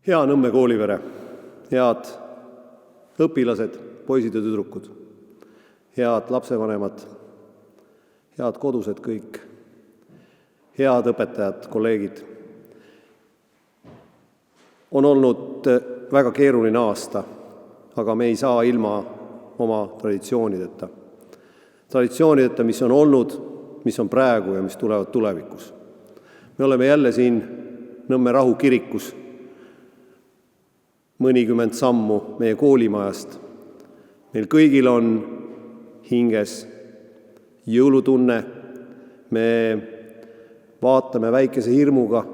Hea Nõmme koolivere, head õpilased, poisid ja tüdrukud, head lapsevanemad, head kodused kõik, head õpetajad, kolleegid. On olnud väga keeruline aasta, aga me ei saa ilma oma traditsioonideta. Traditsioonideta, mis on olnud, mis on praegu ja mis tulevad tulevikus. Me oleme jälle siin Nõmme Rahu kirikus, mõnikümmend sammu meie koolimajast. Meil kõigil on hinges jõulutunne. Me vaatame väikese hirmuga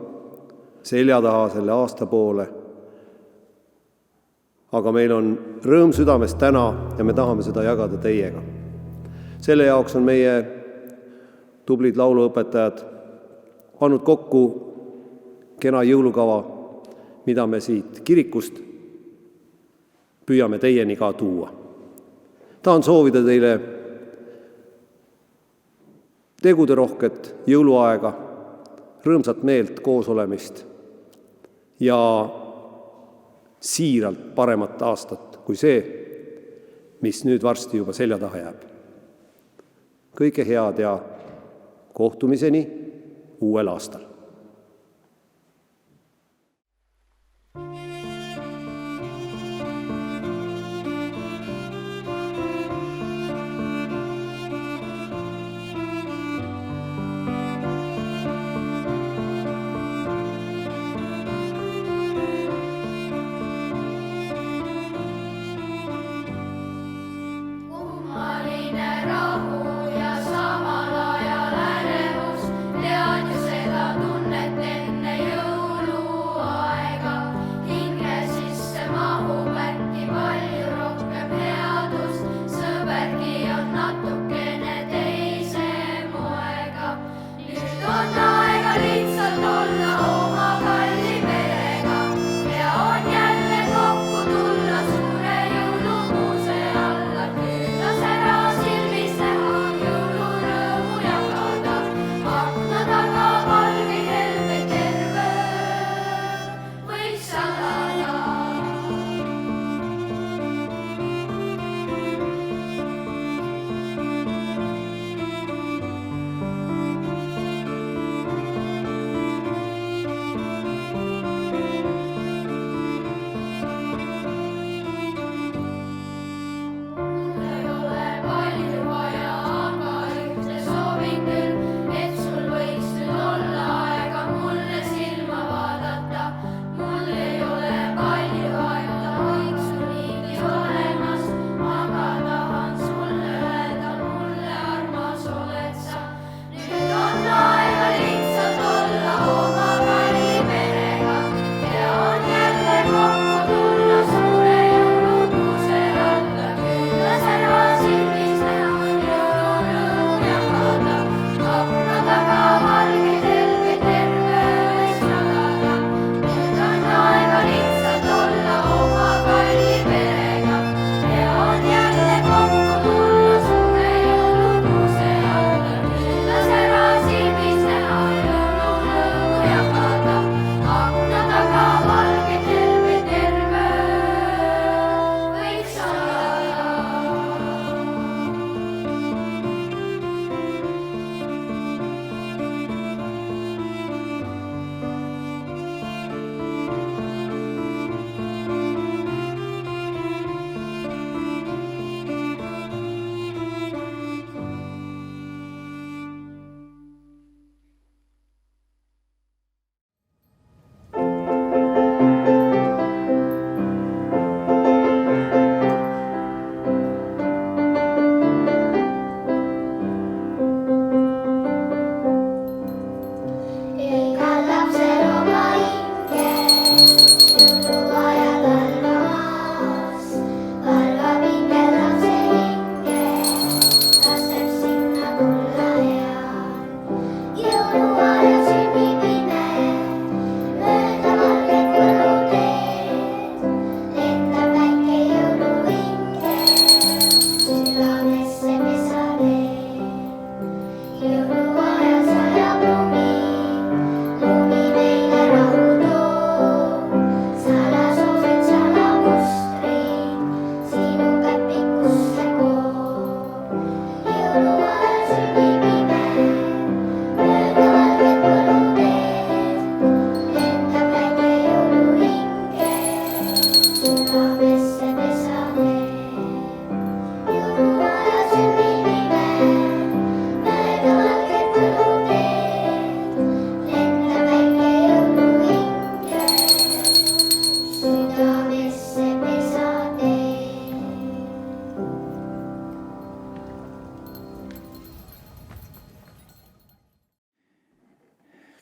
selja taha selle aasta poole. Aga meil on rõõm südames täna ja me tahame seda jagada teiega. Selle jaoks on meie tublid lauluõpetajad pannud kokku kena jõulukava, mida me siit kirikust püüame teieni ka tuua. Tahan soovida teile teguderohket jõuluaega, rõõmsat meelt koosolemist ja siiralt paremat aastat kui see, mis nüüd varsti juba selja taha jääb. Kõike head ja kohtumiseni uuel aastal! Rahu ja samal ajal ärevus, tead ju seda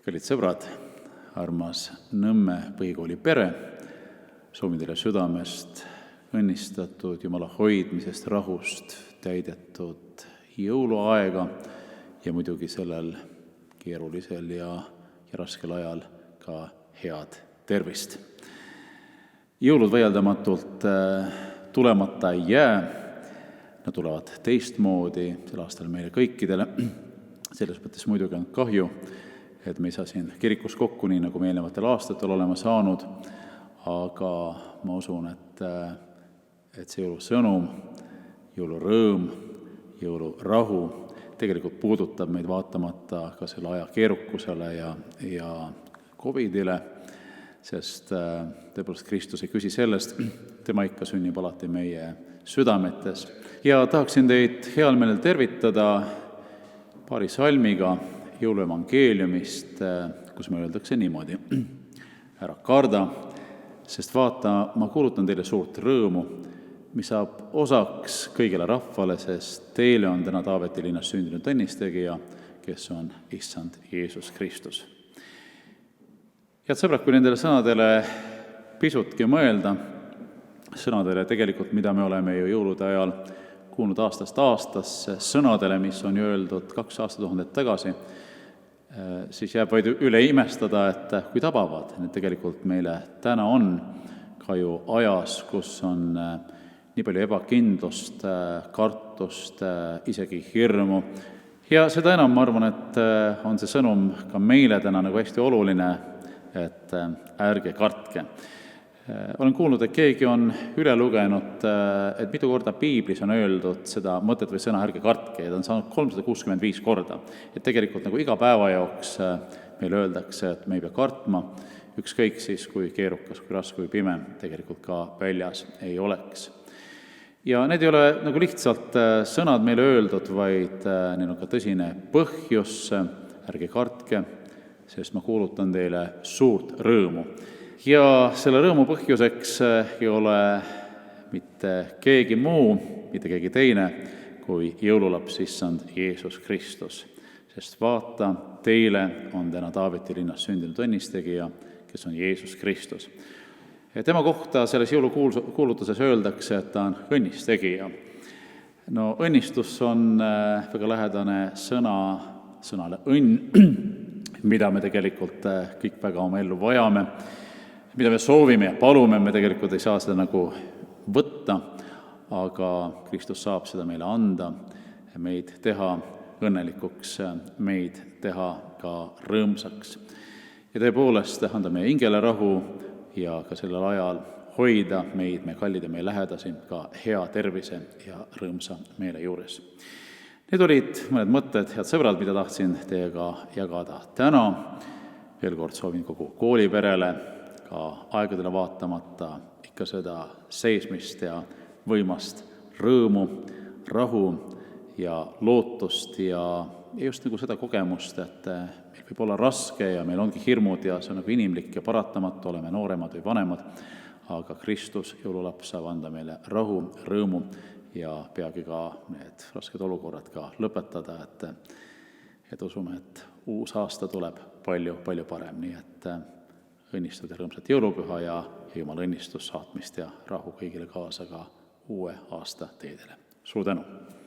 Kallid sõbrad, armas Nõmme põhikooli pere, soovin teile südamest õnnistatud Jumala hoidmisest, rahust täidetud jõuluaega ja muidugi sellel keerulisel ja raskel ajal ka head tervist. Jõulud vaieldamatult tulemata ei jää, nad tulevad teistmoodi sel aastal meile kõikidele. Selles mõttes muidugi on kahju, et me ei saa siin kirikus kokku nii, nagu me eelnevatel aastatel olema saanud, aga ma usun, et see jõulusõnum, jõulurõõm, jõulurahu tegelikult puudutab meid vaatamata ka selle aja keerukusele ja COVID-ile, sest tõepoolest Kristus ei küsi sellest, tema ikka sünnib alati meie südametes. Ja tahaksin teid heal meelel tervitada paari salmiga jõuluevangeeliumist, kus me öeldakse niimoodi. Ära karda, sest vaata, ma kuulutan teile suurt rõõmu, mis saab osaks kõigile rahvale, sest teile on täna Taaveti linnas sündinud õnnistegija, kes on Issand Jeesus Kristus. Head sõbrad, kui nendele sõnadele pisutki mõelda, sõnadele tegelikult, mida me oleme ju jõulude ajal kuulnud aastast aastasse, sõnadele, mis on öeldud 2 aastatuhandet tagasi, siis jääb vaid üle imestada, et kui tabavad need tegelikult meile täna on, ka ju ajas, kus on nii palju ebakindlust, kartust, isegi hirmu. Ja seda enam ma arvan, et on see sõnum ka meile täna nagu hästi oluline, et ärge kartke. Olen kuulnud, et keegi on üle lugenud, et mitu korda Piiblis on öeldud seda mõtet või sõna ärge kartke, ja ta on saanud 365 korda. Et tegelikult nagu iga päeva jaoks meile öeldakse, et me ei pea kartma, ükskõik siis, kui keerukas, kui raske, kui pime tegelikult ka väljas ei oleks. Ja need ei ole nagu lihtsalt sõnad meile öeldud, vaid neil on ka tõsine põhjus, ärge kartke, sest ma kuulutan teile suurt rõõmu. Ja selle rõõmu põhjuseks ei ole mitte keegi muu, mitte keegi teine, kui jõululaps Issand Jeesus Kristus. Sest vaata, teile on täna Taaveti linnas sündinud õnnistegija, kes on Jeesus Kristus. Ja tema kohta selles jõulukuulutuses öeldakse, et ta on õnnistegija. No õnnistus on väga lähedane sõnale õnn, mida me tegelikult kõik väga oma ellu vajame, mida me soovime ja palume, me tegelikult ei saa seda nagu võtta, aga Kristus saab seda meile anda, meid teha õnnelikuks, meid teha ka rõõmsaks. Ja tõepoolest anda meie hingele rahu ja ka sellel ajal hoida meid, meie kallid ja meie lähedasi ka hea tervise ja rõõmsa meele juures. Need olid mõned mõtted, head sõbrad, mida tahtsin teiega jagada täna. Veel kord soovin kogu kooliperele, ka aegadele vaatamata ikka seda seismist ja võimast rõõmu, rahu ja lootust ja just nagu seda kogemust, et meil võib olla raske ja meil ongi hirmud ja see on nagu inimlik ja paratamatu, oleme nooremad või vanemad, aga Kristus, jõululaps, saab anda meile rahu, rõõmu ja peagi ka need rasked olukorrad ka lõpetada, et usume, et uus aasta tuleb palju, palju parem, nii et õnnistud ja rõõmsat jõulupüha ja Jumala õnnistus saatmist ja rahu kõigile kaasa ka uue aasta teedele. Suur tänu! Õhtune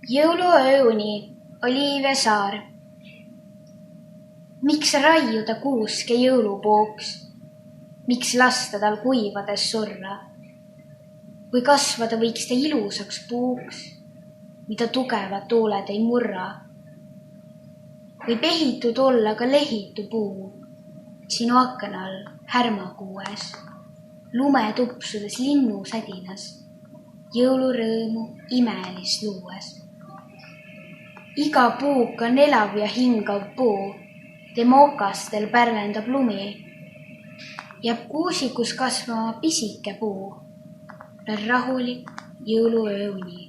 Jõuluööuni Oliivia Saar. Miks raiuda kuuske jõulupuuks? Miks lasta tal kuivades surra? Kui kasvada võiks ta ilusaks puuks, mida tugevad tuuled ei murra. Või pehitud olla ka lehitu puu, sinu aknal härmakuues, lumetupsudes linnusädinas, jõulurõõmu imelist luues. Iga puuk on elav ja hingav puu, tema okastel pärlendab lumi. Jääb kuusikus kasvama pisike puu, veel rahulik jõuluööuni.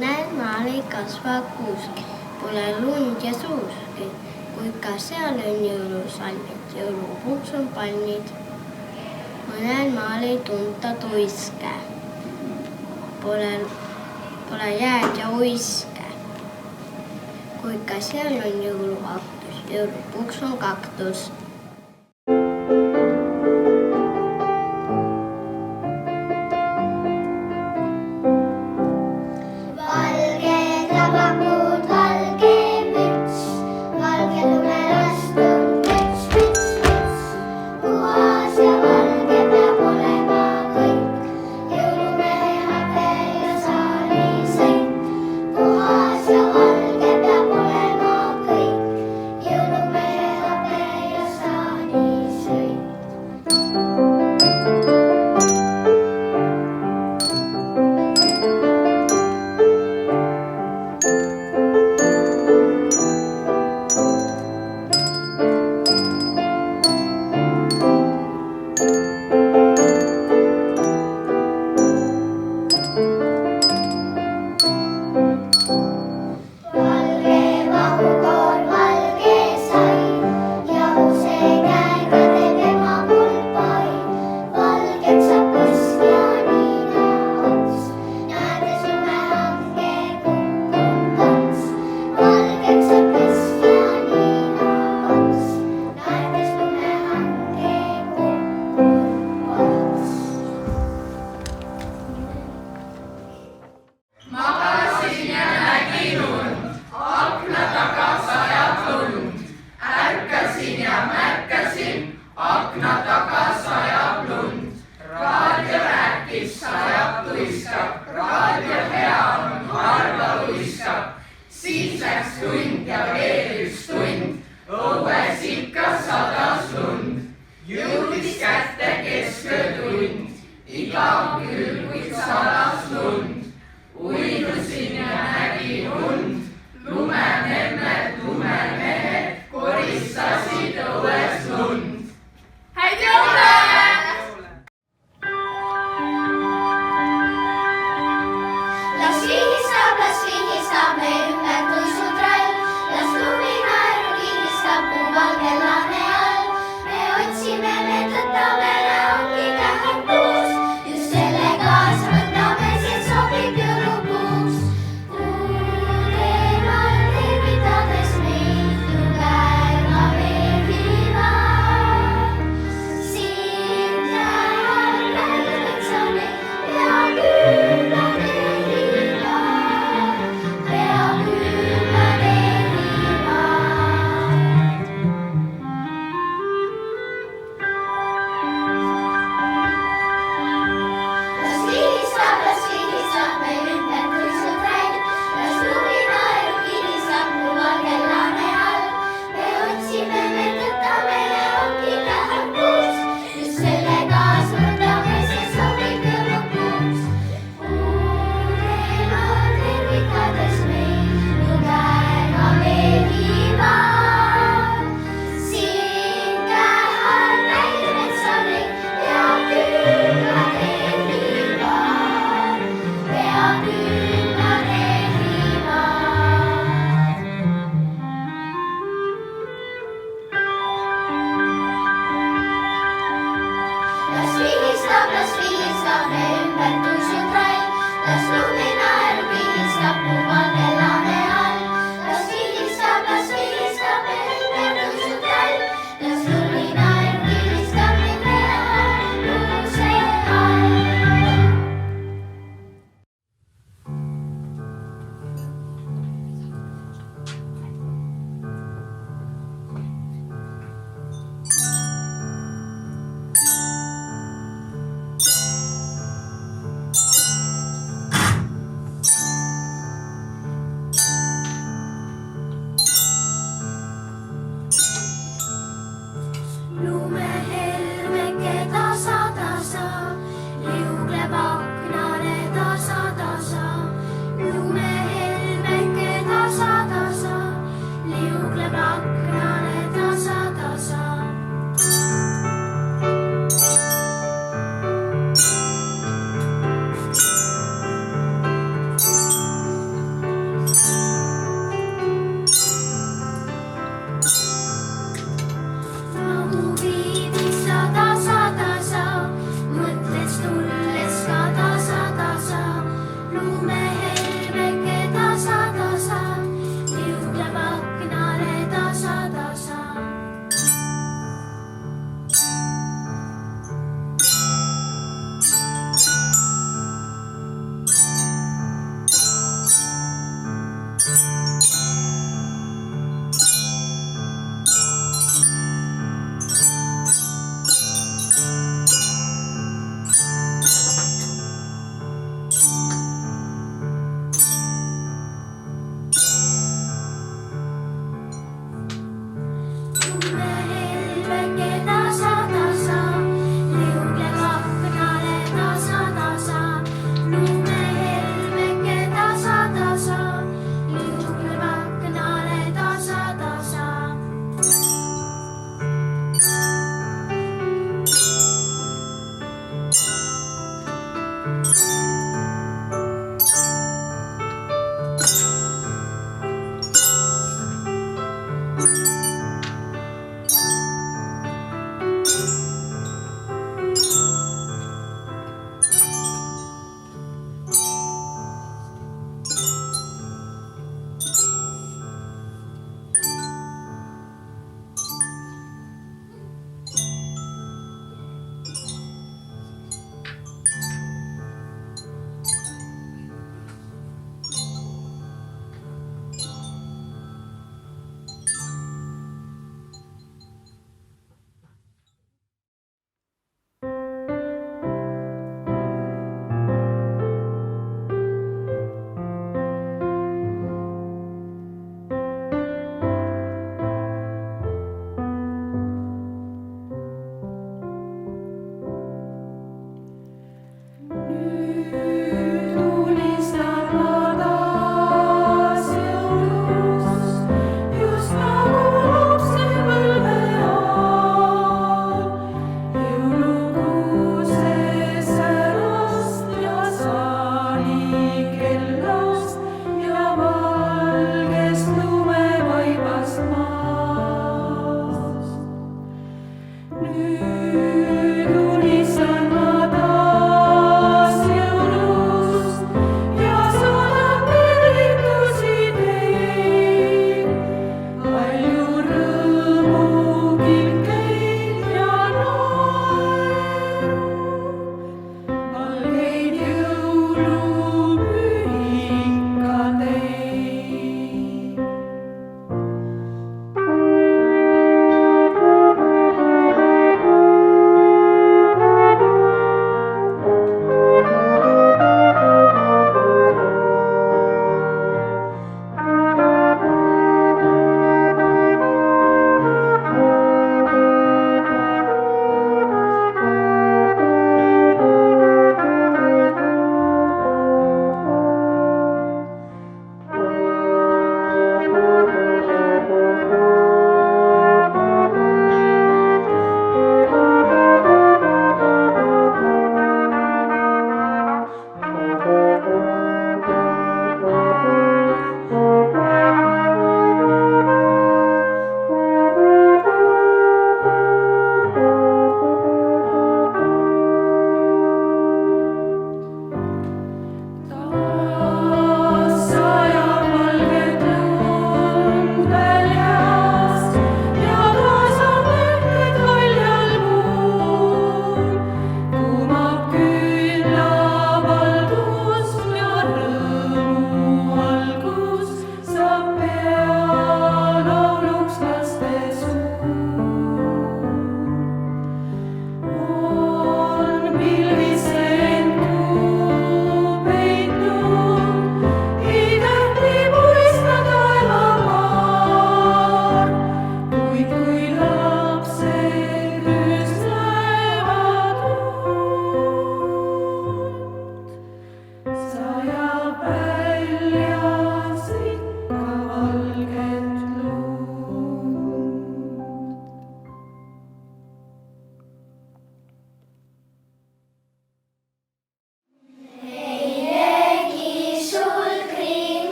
Näed, maal ei kasva kuuski, pole lund ja suuski, kuid ka seal on jõulusallid, jõulupuuks on palmid. Mõnel maal ei tunta tuiske, pole jääd ja uiske, kuid ka seal on jõuluaktus, jõulupuuks on kaktus. Jõulumehe habe ja Las vihistab, me ümber tuisutrall. Las lumi naeru kihistab, kui valge lane all. Me otsime, me tõtame, ongi tähendus. Just selle kaasa võtame, see sobib.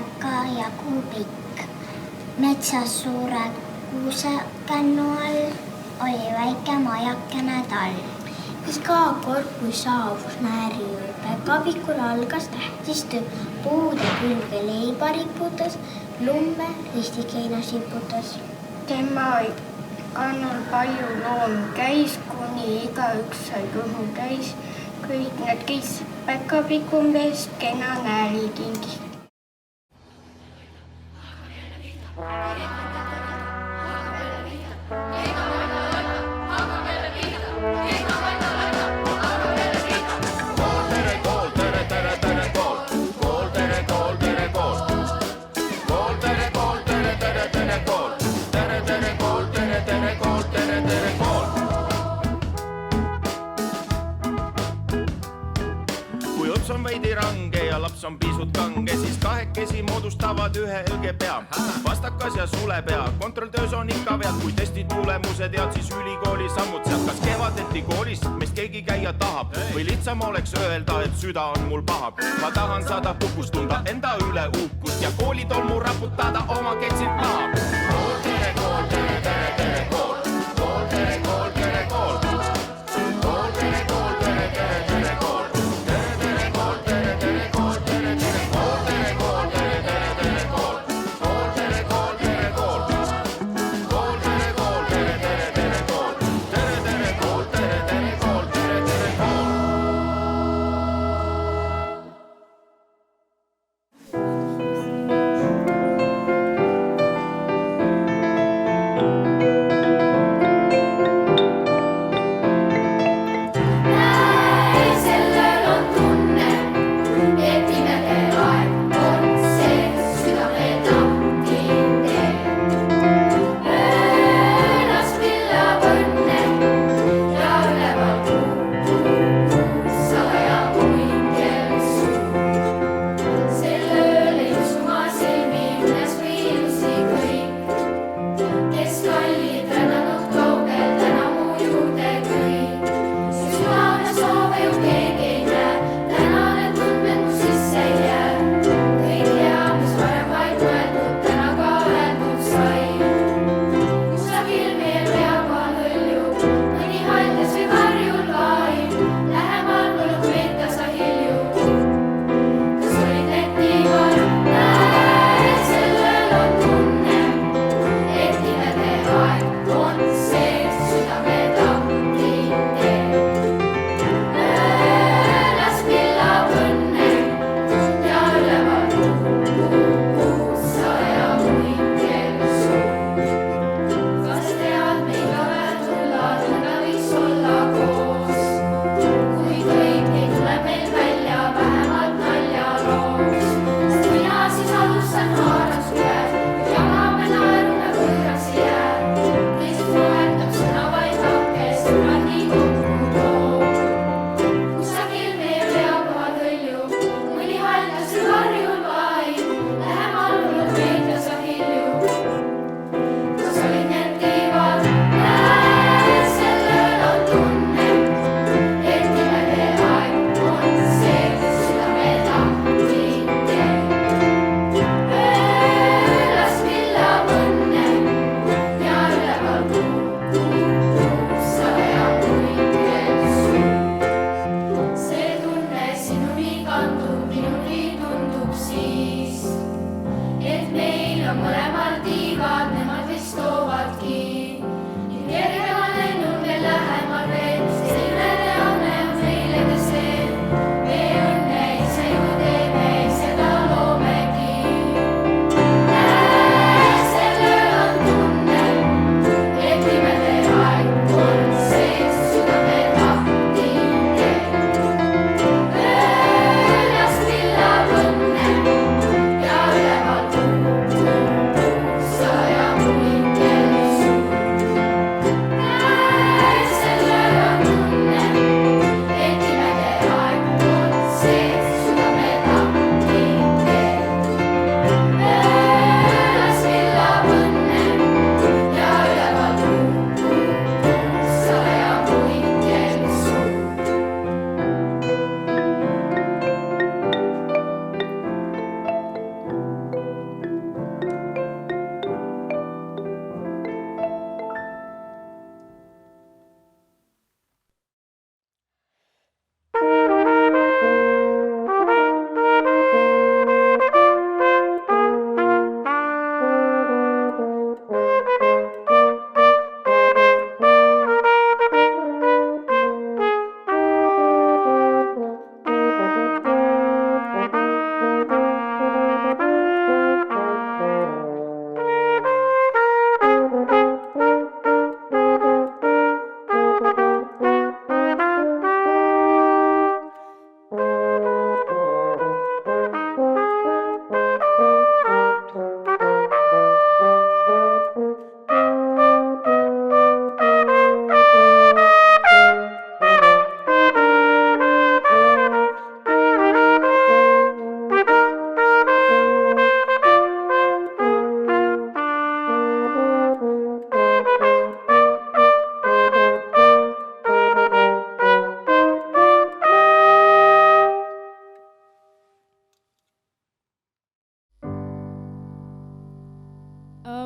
väga jagu pikk. Metsas suure kuusekännu all oli väike majakene tall. Iga kord, kui saabus Määri juurde, Kapikul algas tähtis töö. Puude külge leiba riputas, lumme ristikleina siputas. Tema kannul palju loomi käis, kuni igaüks sai kuhu käis. Kõik need käis Päkapiku mees kena näälikingis. On veidi range ja laps on pisut kange, siis kahekesi moodustavad ühe õige pea. Vastakas ja sulepea, kontrolltöös on ikka vead, kui testi tulemused head, siis ülikooli sammud sealt. Kas kevadeti koolis meist keegi käia tahab või lihtsam oleks öelda, et süda on mul paha. Ma tahan saada puhkust, tunda enda üle uhkust ja koolitolmu raputada oma ketsid maha. Kool, tere, kool, tere, tere, tere, kool. Kool, tere, kool, tere, kool. Kool, tere, kool, tere, tere, tere, kool.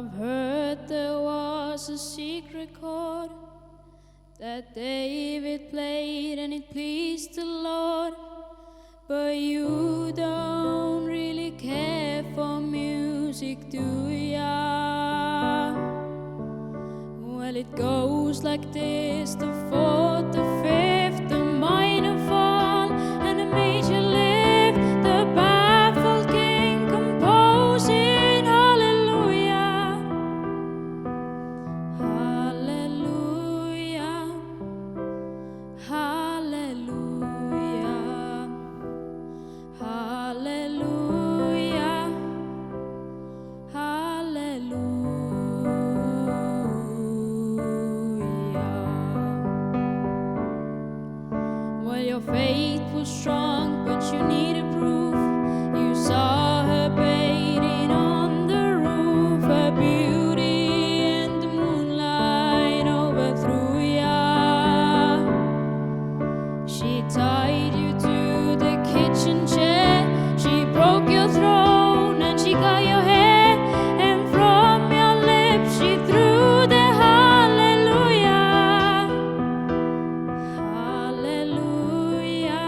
I've heard there was a secret chord that David played and it pleased the Lord. But you don't really care for music, do ya? Well, it goes like this: the fourth, the fifth, the minor fall, and the major lift. The baffled king composing hallelujah, hallelujah, hallelujah, hallelujah, hallelujah. Well, your faith was strong, but you needed proof. You saw her bathing on the roof. Her beauty and the moonlight overthrew ya. She tied you to the kitchen chair. She broke your throne and she got your hair. And from your lips she threw the hallelujah, hallelujah,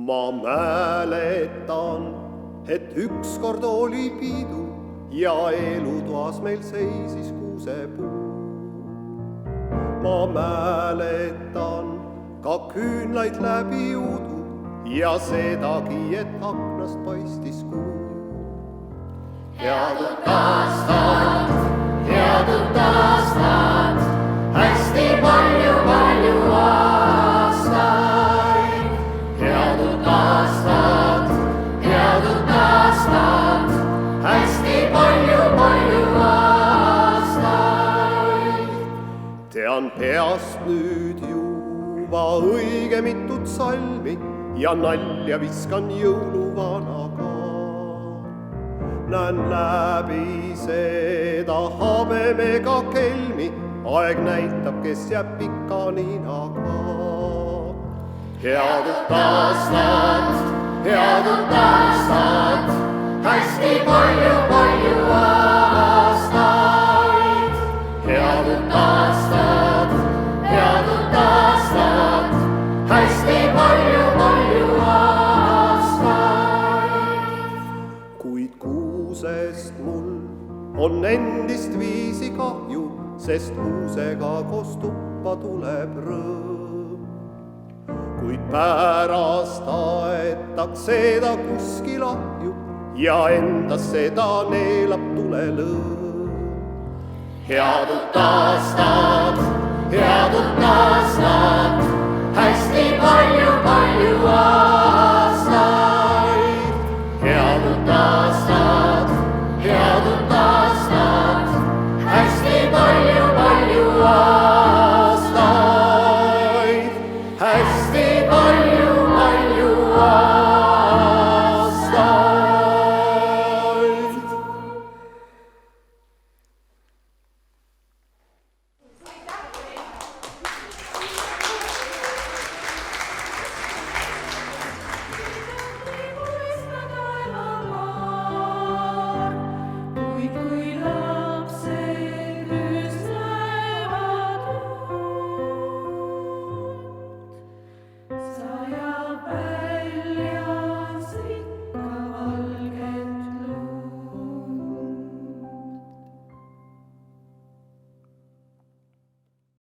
ma mäletan, et ükskord oli pidu ja elutoas meil seisis kuusepuu. Ma mäletan ka küünlaid läbi udu ja sedagi, et aknast paistis kuu. Head uut aastat, hästi palju aastaid. Head uut aastat, hästi palju aastaid. Tean peast nüüd juba õige mitut salmi ja nalja viskan jõuluvanaga. Näen läbi seda habemega kelmi, aeg näitab, kes jääb pika ninaga. Head uut aastat, hästi palju aastaid. Head uut aastat, hästi palju aastaid. Kuid kuusest mul on endist viisi kahju, sest kuusega koos tuppa tuleb rõõm. Kuid pärast aetakse ta kuskil ahju ja endas seda neelab tulelõõm. Head uut aastat, hästi palju